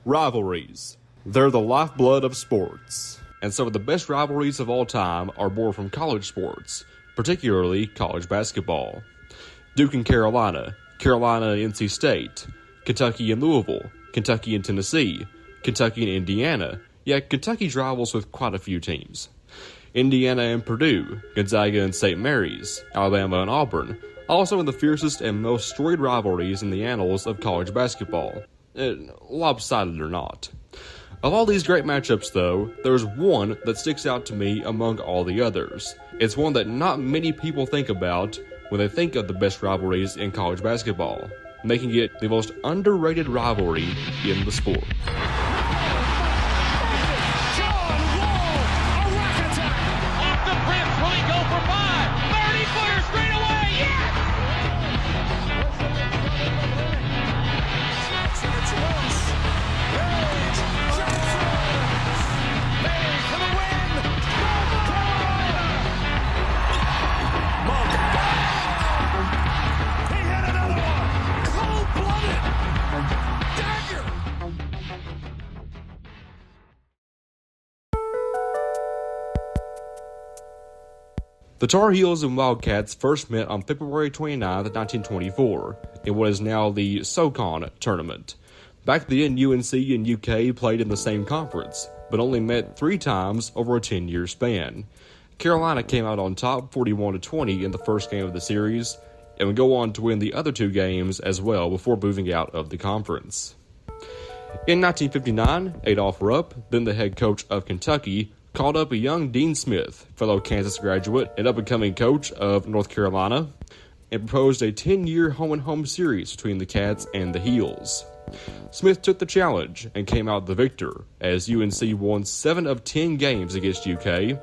Rivalries. They're the lifeblood of sports. And some of the best rivalries of all time are born from college sports, particularly college basketball. Duke and Carolina, Carolina and NC State, Kentucky and Louisville, Kentucky and Tennessee, Kentucky and Indiana. Yeah, Kentucky's rivals with quite a few teams. Indiana and Purdue, Gonzaga and St. Mary's, Alabama and Auburn, also in the fiercest and most storied rivalries in the annals of college basketball. Lopsided or not. Of all these great matchups, though, there's one that sticks out to me among all the others. It's one that not many people think about when they think of the best rivalries in college basketball, making it the most underrated rivalry in the sport. The Tar Heels and Wildcats first met on February 29, 1924, in what is now the SoCon tournament. Back then, UNC and UK played in the same conference, but only met 3 times over a 10-year span. Carolina came out on top 41-20 in the first game of the series, and would go on to win the other 2 games as well before moving out of the conference. In 1959, Adolph Rupp, then the head coach of Kentucky, called up a young Dean Smith, fellow Kansas graduate and up-and-coming coach of North Carolina, and proposed a 10-year home-and-home series between the Cats and the Heels. Smith took the challenge and came out the victor, as UNC won 7 of 10 games against UK,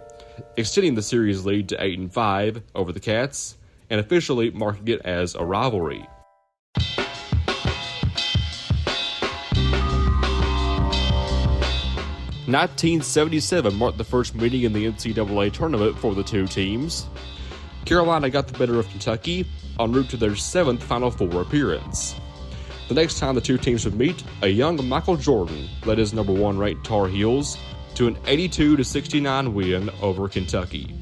extending the series lead to 8-5 over the Cats, and officially marking it as a rivalry. 1977 marked the first meeting in the NCAA tournament for the 2 teams. Carolina got the better of Kentucky en route to their 7th Final Four appearance. The next time the 2 teams would meet, a young Michael Jordan led his number 1 ranked Tar Heels to an 82-69 win over Kentucky.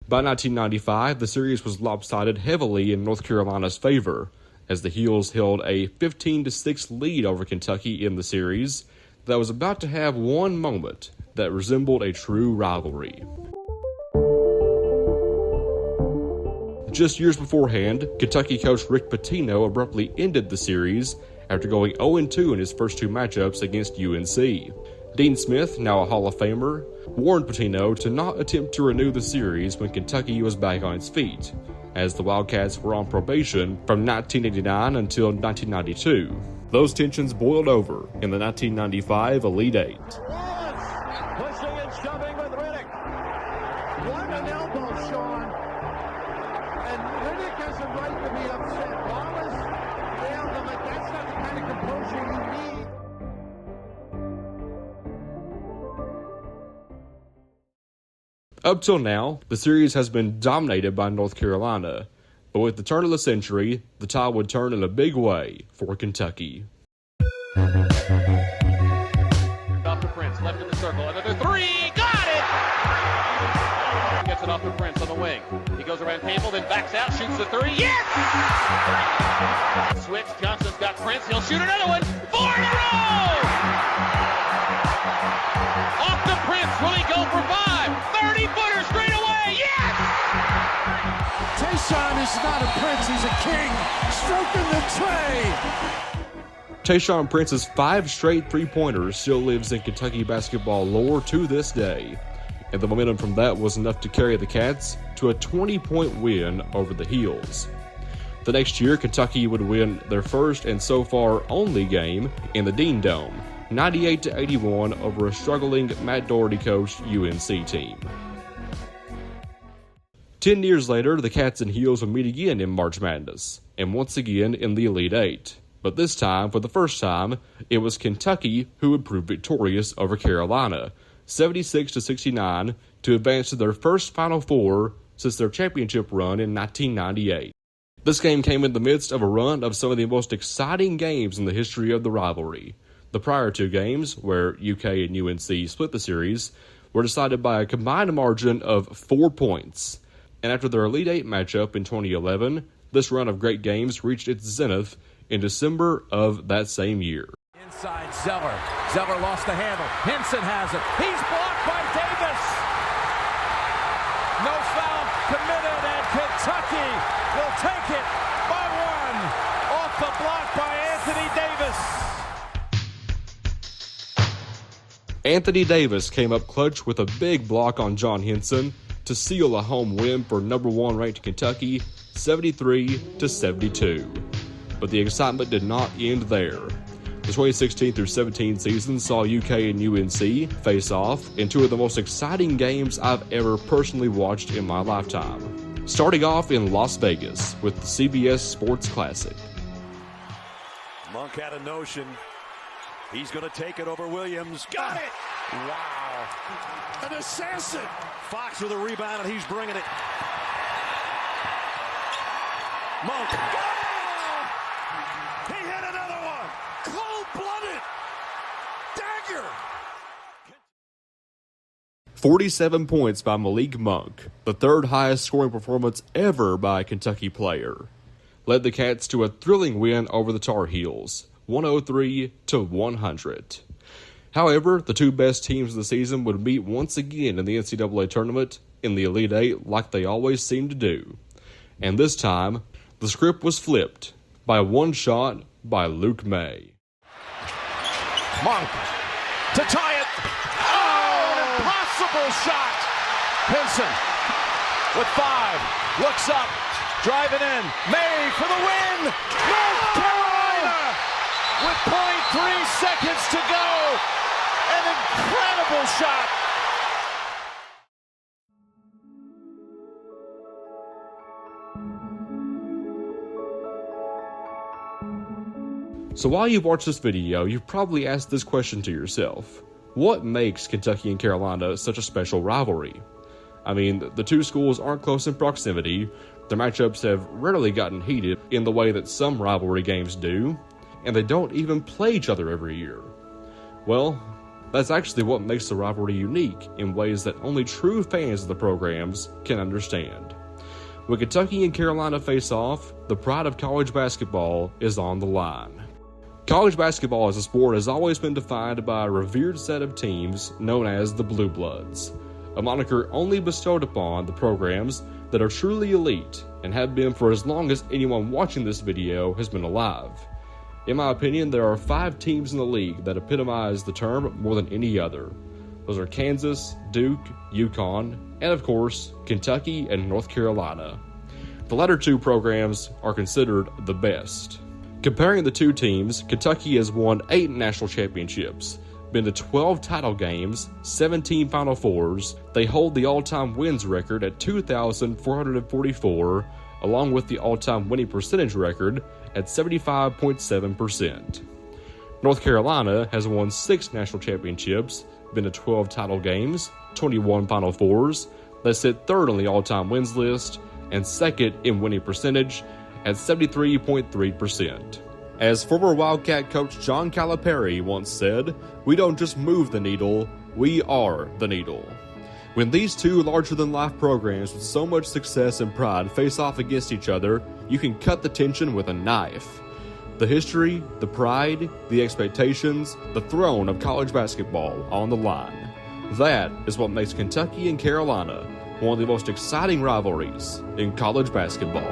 By 1995, the series was lopsided heavily in North Carolina's favor, as the Heels held a 15-6 lead over Kentucky in the series that was about to have one moment that resembled a true rivalry. Just years beforehand, Kentucky coach Rick Pitino abruptly ended the series after going 0-2 in his first 2 matchups against UNC. Dean Smith, now a Hall of Famer, warned Pitino to not attempt to renew the series when Kentucky was back on its feet, as the Wildcats were on probation from 1989 until 1992. Those tensions boiled over in the 1995 Elite Eight. Pushing and shoving with Riddick. What an elbow, Sean. And Riddick has a right to be upset. Wallace failed him, but that's not the kind of composure you need. Up till now, the series has been dominated by North Carolina, but with the turn of the century, the tide would turn in a big way for Kentucky. Off to Prince, left in the circle, another 3, got it! Gets it off to Prince on the wing. He goes around Campbell, then backs out, shoots the 3, yes! Switch, Johnson's got Prince, he'll shoot another one, 4 in a row! Off to Prince, will he go for 5? 30-footer straight away, yes! Tayshaun is not a prince, he's a king, stroking the tray. Tayshaun Prince's 5 straight 3-pointers still lives in Kentucky basketball lore to this day, and the momentum from that was enough to carry the Cats to a 20-point win over the Heels. The next year, Kentucky would win their first and so far only game in the Dean Dome, 98-81 over a struggling Matt Doherty-coached UNC team. 10 years later, the Cats and Heels would meet again in March Madness, and once again in the Elite Eight. But this time, for the first time, it was Kentucky who would prove victorious over Carolina, 76-69, to advance to their first Final Four since their championship run in 1998. This game came in the midst of a run of some of the most exciting games in the history of the rivalry. The prior two games, where UK and UNC split the series, were decided by a combined margin of 4 points. And after their Elite Eight matchup in 2011, this run of great games reached its zenith in December of that same year. Inside Zeller. Zeller lost the handle. Henson has it. He's blocked by Davis. No foul committed, and Kentucky will take it by one. Off the block by Anthony Davis. Anthony Davis came up clutch with a big block on John Henson to seal a home win for number one ranked Kentucky, 73-72. But the excitement did not end there. The 2016 through 17 season saw UK and UNC face off in two of the most exciting games I've ever personally watched in my lifetime. Starting off in Las Vegas with the CBS Sports Classic. Monk had a notion. He's going to take it over Williams. Got it! Wow. An assassin! Fox with a rebound, and he's bringing it. Monk. Oh! He hit another one! Cold-blooded! Dagger! 47 points by Malik Monk, the third highest scoring performance ever by a Kentucky player, led the Cats to a thrilling win over the Tar Heels, 103-100. However, the two best teams of the season would meet once again in the NCAA tournament in the Elite Eight like they always seem to do. And this time, the script was flipped by one shot by Luke May. Monk to tie it. Oh, an impossible shot. Henson with 5. Looks up. Driving in. May for the win. North Carolina with 0.3 seconds to go. An incredible shot. So while you've watched this video, you've probably asked this question to yourself. What makes Kentucky and Carolina such a special rivalry? I mean, the two schools aren't close in proximity, their matchups have rarely gotten heated in the way that some rivalry games do, and they don't even play each other every year. Well, that's actually what makes the rivalry unique in ways that only true fans of the programs can understand. When Kentucky and Carolina face off, the pride of college basketball is on the line. College basketball as a sport has always been defined by a revered set of teams known as the Blue Bloods, a moniker only bestowed upon the programs that are truly elite and have been for as long as anyone watching this video has been alive. In my opinion, there are 5 teams in the league that epitomize the term more than any other. Those are Kansas, Duke, UConn, and of course, Kentucky and North Carolina. The latter two programs are considered the best. Comparing the two teams, Kentucky has won 8 national championships, been to 12 title games, 17 Final Fours. They hold the all-time wins record at 2,444, along with the all-time winning percentage record at 75.7%. North Carolina has won 6 national championships, been to 12 title games, 21 Final Fours. They sit third on the all-time wins list and second in winning percentage at 73.3%. As former Wildcat coach John Calipari once said, "We don't just move the needle, we are the needle." When these two larger-than-life programs with so much success and pride face off against each other, you can cut the tension with a knife. The history, the pride, the expectations, the throne of college basketball on the line. That is what makes Kentucky and Carolina one of the most exciting rivalries in college basketball.